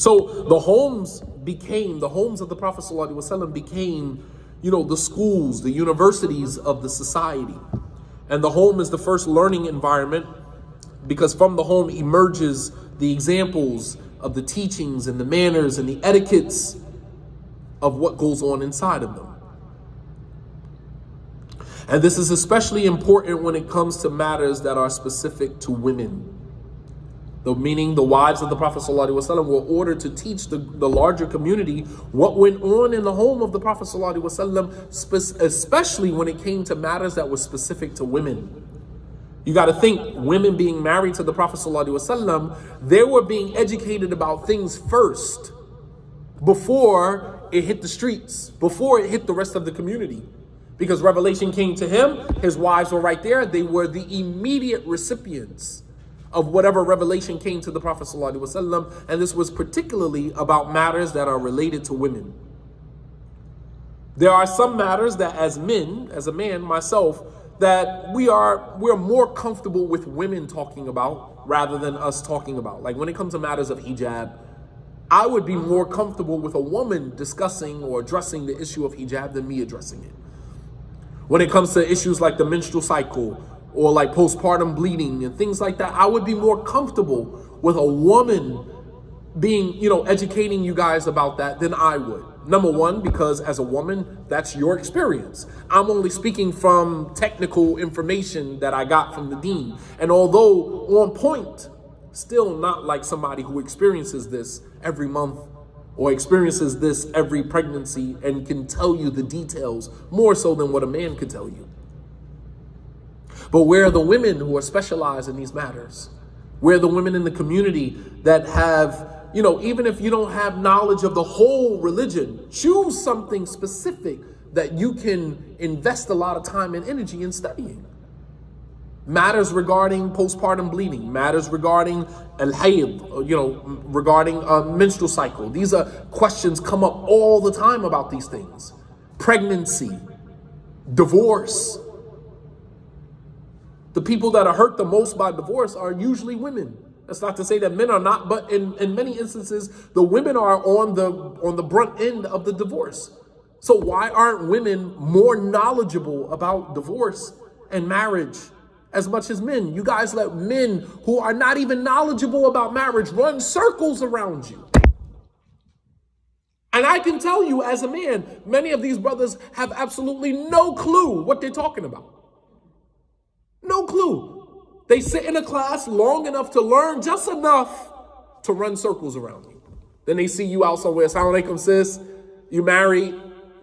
So the homes of the Prophet ﷺ became, the schools, the universities of the society. And the home is the first learning environment, because from the home emerges the examples of the teachings and the manners and the etiquettes of what goes on inside of them. And this is especially important when it comes to matters that are specific to women. Meaning the wives of the Prophet ﷺ were ordered to teach the larger community what went on in the home of the Prophet ﷺ, especially when it came to matters that were specific to women. You got to think, women being married to the Prophet ﷺ, they were being educated about things first before it hit the streets, before it hit the rest of the community. Because revelation came to him, his wives were right there, they were the immediate recipients of whatever revelation came to the Prophet ﷺ, and this was particularly about matters that are related to women. There are some matters that as a man, myself, that we're more comfortable with women talking about rather than us talking about. Like when it comes to matters of hijab, I would be more comfortable with a woman discussing or addressing the issue of hijab than me addressing it. When it comes to issues like the menstrual cycle, or like postpartum bleeding and things like that, I would be more comfortable with a woman being, educating you guys about that than I would. Number one, because as a woman, that's your experience. I'm only speaking from technical information that I got from the deen. And although on point, still not like somebody who experiences this every month or experiences this every pregnancy and can tell you the details more so than what a man could tell you. But where are the women who are specialized in these matters? Where are the women in the community that have, even if you don't have knowledge of the whole religion, choose something specific that you can invest a lot of time and energy in studying. Matters regarding postpartum bleeding, matters regarding al-hayd, regarding a menstrual cycle. These are questions come up all the time about these things. Pregnancy, divorce. The people that are hurt the most by divorce are usually women. That's not to say that men are not, but in many instances, the women are on the brunt end of the divorce. So why aren't women more knowledgeable about divorce and marriage as much as men? You guys let men who are not even knowledgeable about marriage run circles around you. And I can tell you as a man, many of these brothers have absolutely no clue what they're talking about. No clue. They sit in a class long enough to learn just enough to run circles around you. Then they see you out somewhere. Assalamu alaikum, sis. You married.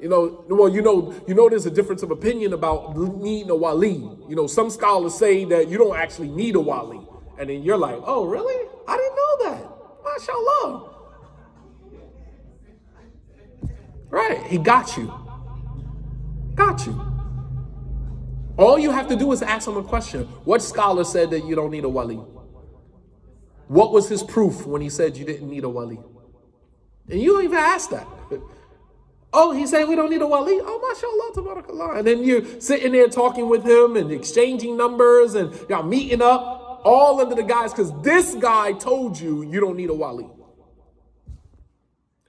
There's a difference of opinion about needing a wali. Some scholars say that you don't actually need a wali. And then you're like, oh, really? I didn't know that. MashaAllah. Right. He got you. Got you. All you have to do is ask him a question. What scholar said that you don't need a wali? What was his proof when he said you didn't need a wali? And you don't even ask that. Oh, he said we don't need a wali? Oh, mashallah, tabarakallah. And then you're sitting there talking with him and exchanging numbers and y'all meeting up all under the guise because this guy told you you don't need a wali.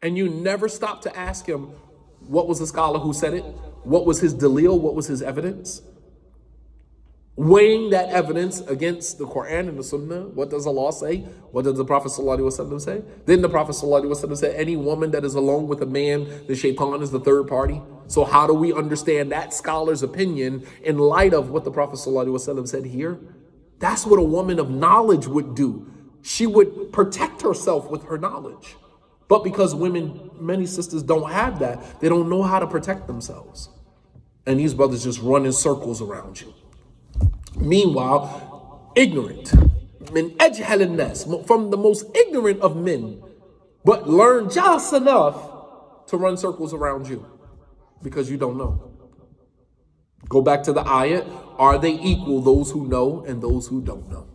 And you never stop to ask him, what was the scholar who said it? What was his dalil? What was his evidence? Weighing that evidence against the Quran and the Sunnah. What does Allah say? What does the Prophet ﷺ say? Then the Prophet ﷺ said, any woman that is alone with a man, the shaitan is the third party. So how do we understand that scholar's opinion in light of what the Prophet ﷺ said here? That's what a woman of knowledge would do. She would protect herself with her knowledge. But because many sisters don't have that, they don't know how to protect themselves. And these brothers just run in circles around you. Meanwhile, ignorant, min ajhal an-nas, from the most ignorant of men, but learn just enough to run circles around you because you don't know. Go back to the ayat, are they equal, those who know and those who don't know?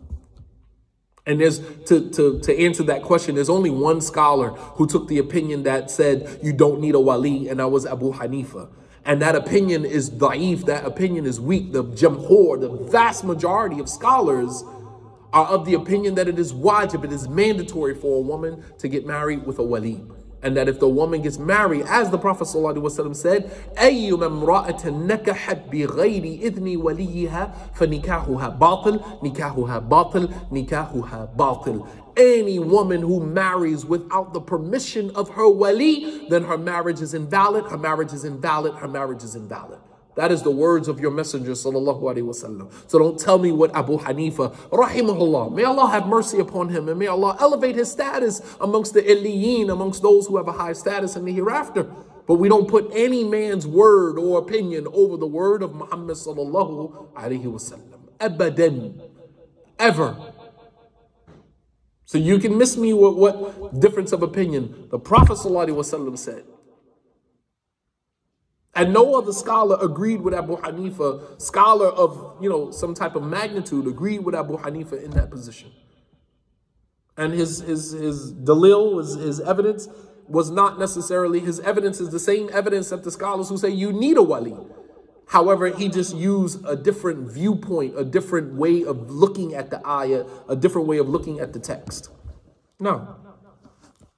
And there's to answer that question, there's only one scholar who took the opinion that said you don't need a wali, and that was Abu Hanifa. And that opinion is da'if, that opinion is weak. The jamhur, the vast majority of scholars are of the opinion that it is wajib, it is mandatory for a woman to get married with a wali. And that if the woman gets married, as the Prophet ﷺ said, أَيُّمَا امْرَأَةٍ نَكَحَتْ بِغَيْرِ إِذْنِ وَلِيِّهَا فَنِكَاحُهَا بَاطِلٌ نِكَاحُهَا بَاطِلٌ نِكَاحُهَا بَاطِلٌ. Any woman who marries without the permission of her wali, then her marriage is invalid, her marriage is invalid, her marriage is invalid. That is the words of your messenger sallallahu alaihi wasallam. So don't tell me what Abu Hanifa, rahimahullah, may Allah have mercy upon him and may Allah elevate his status amongst the Illiyin, amongst those who have a high status in the hereafter. But we don't put any man's word or opinion over the word of Muhammad sallallahu alaihi wasallam. Abadan. Ever. So you can miss me with what difference of opinion. The Prophet sallallahu alaihi wasallam said. And no other scholar agreed with Abu Hanifa, scholar of, some type of magnitude, agreed with Abu Hanifa in that position. And his dalil, his evidence, was not necessarily, his evidence is the same evidence that the scholars who say you need a wali. However, he just used a different viewpoint, a different way of looking at the ayah, a different way of looking at the text. No.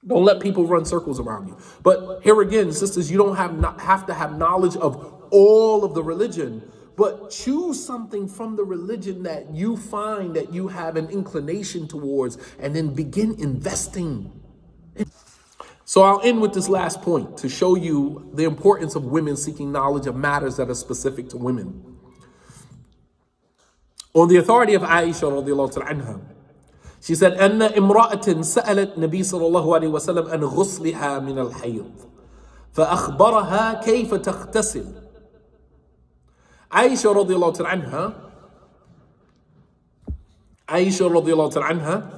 Don't let people run circles around you. But here again, sisters, you don't have to have knowledge of all of the religion, but choose something from the religion that you find that you have an inclination towards, and then begin investing. So I'll end with this last point to show you the importance of women seeking knowledge of matters that are specific to women. On the authority of Aisha radiallahu anha, she said, أن امرأة سألت النبي صلى الله عليه وسلم عن غسلها من الحيض فأخبرها كيف تغتسل. Aisha radiallahu anha,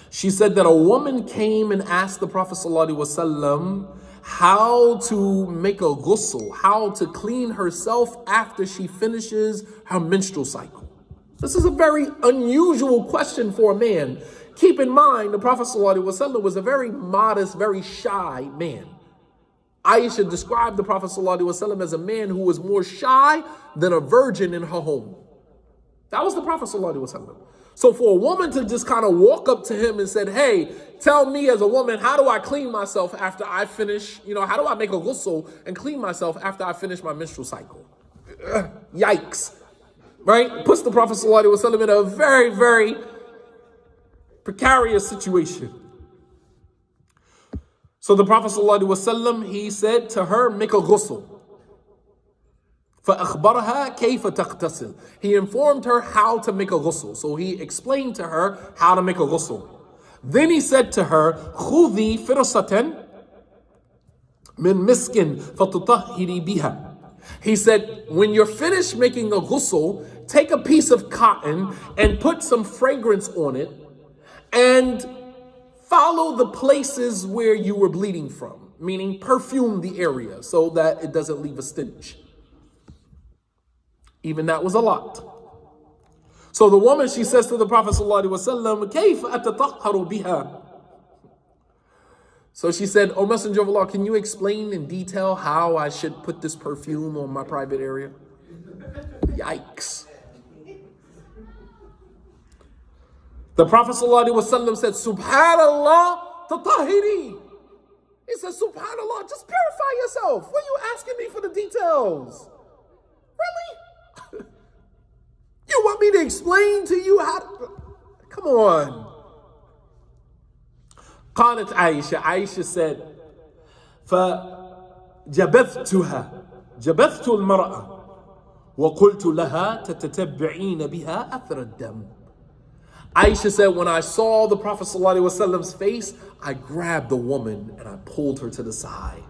she said that a woman came and asked the Prophet sallallahu alaihi wasallam how to make a ghusl, how to clean herself after she finishes her menstrual cycle. This is a very unusual question for a man. Keep in mind, the Prophet ﷺ was a very modest, very shy man. Aisha described the Prophet ﷺ as a man who was more shy than a virgin in her home. That was the Prophet ﷺ. So for a woman to just kind of walk up to him and said, hey, tell me as a woman, how do I clean myself after I finish, how do I make a ghusl and clean myself after I finish my menstrual cycle? Yikes. Right? Puts the Prophet ﷺ in a very, very precarious situation. So the Prophet ﷺ, he said to her, make a ghusl. فَأَخْبَرَهَا كَيْفَ تَغْتَسِلْ. He informed her how to make a ghusl. So he explained to her how to make a ghusl. Then he said to her, خُذِي فِرْصَةً مِنْ مِسْكٍ فَتُطَهِّرِي بِهَا. He said, when you're finished making a ghusl, take a piece of cotton and put some fragrance on it and follow the places where you were bleeding from, meaning perfume the area so that it doesn't leave a stench. Even that was a lot. So the woman, she says to the Prophet ﷺ, كَيْفَ أَتَطَهَّرُ بِهَا. So she said, O Messenger of Allah, can you explain in detail how I should put this perfume on my private area? Yikes. The Prophet ﷺ said, Subhanallah tatahiri. He said, Subhanallah, just purify yourself. What are you asking me for the details? Really? You want me to explain to you how to... Come on. قالت Aisha said, فجبثتها جبثت المرأة وقلت لها تتتبعين بها أثر الدم. Aisha said, when I saw the Prophet ﷺ's face, I grabbed the woman and I pulled her to the side.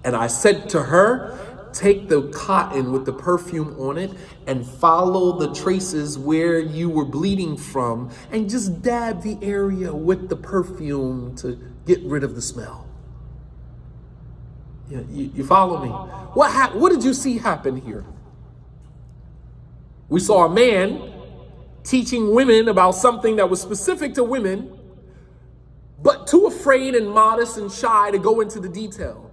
And I said to her, take the cotton with the perfume on it and follow the traces where you were bleeding from and just dab the area with the perfume to get rid of the smell. You follow me? What did you see happen here? We saw a man teaching women about something that was specific to women, but too afraid and modest and shy to go into the detail.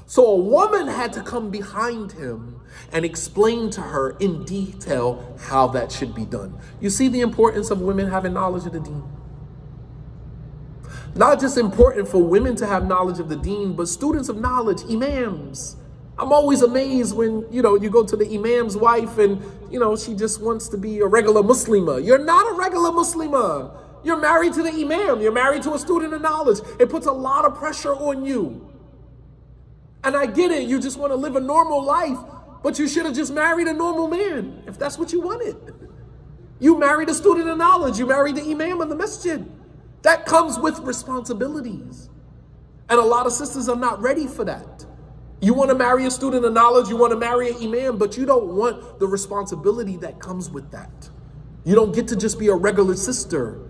So a woman had to come behind him and explain to her in detail how that should be done. You see the importance of women having knowledge of the deen? Not just important for women to have knowledge of the deen, but students of knowledge, imams. I'm always amazed when, you go to the imam's wife and, she just wants to be a regular Muslimah. You're not a regular Muslimah. You're married to the imam. You're married to a student of knowledge. It puts a lot of pressure on you. And I get it. You just want to live a normal life, but you should have just married a normal man if that's what you wanted. You married a student of knowledge. You married the imam of the masjid. That comes with responsibilities. And a lot of sisters are not ready for that. You want to marry a student of knowledge, you want to marry an imam, but you don't want the responsibility that comes with that. You don't get to just be a regular sister.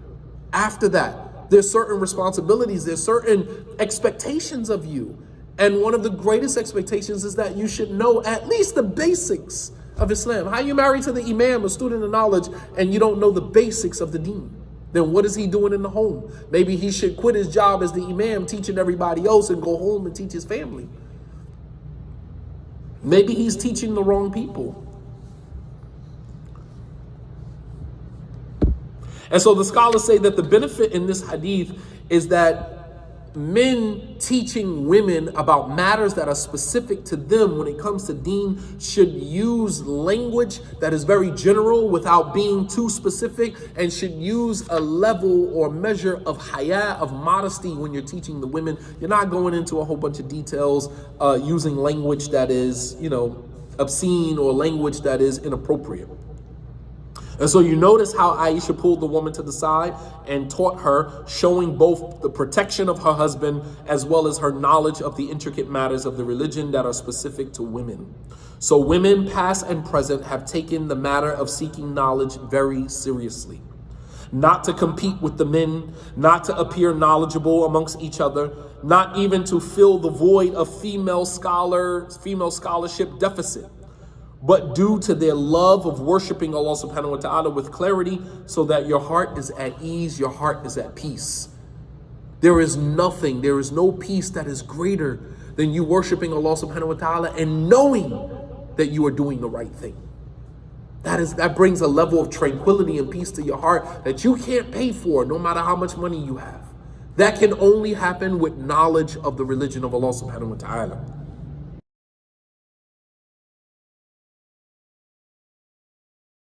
After that, there's certain responsibilities, there's certain expectations of you. And one of the greatest expectations is that you should know at least the basics of Islam. How you marry to the imam, a student of knowledge, and you don't know the basics of the deen? Then what is he doing in the home? Maybe he should quit his job as the imam, teaching everybody else, and go home and teach his family. Maybe he's teaching the wrong people. And so the scholars say that the benefit in this hadith is that men teaching women about matters that are specific to them when it comes to deen should use language that is very general without being too specific, and should use a level or measure of haya, of modesty, when you're teaching the women. You're not going into a whole bunch of details using language that is, obscene, or language that is inappropriate. And so you notice how Aisha pulled the woman to the side and taught her, showing both the protection of her husband as well as her knowledge of the intricate matters of the religion that are specific to women. So women, past and present, have taken the matter of seeking knowledge very seriously. Not to compete with the men, not to appear knowledgeable amongst each other, not even to fill the void of female scholarship deficit, but due to their love of worshiping Allah subhanahu wa ta'ala with clarity, so that your heart is at ease, your heart is at peace. There is no peace that is greater than you worshiping Allah subhanahu wa ta'ala and knowing that you are doing the right thing. That brings a level of tranquility and peace to your heart that you can't pay for, no matter how much money you have. That can only happen with knowledge of the religion of Allah subhanahu wa ta'ala.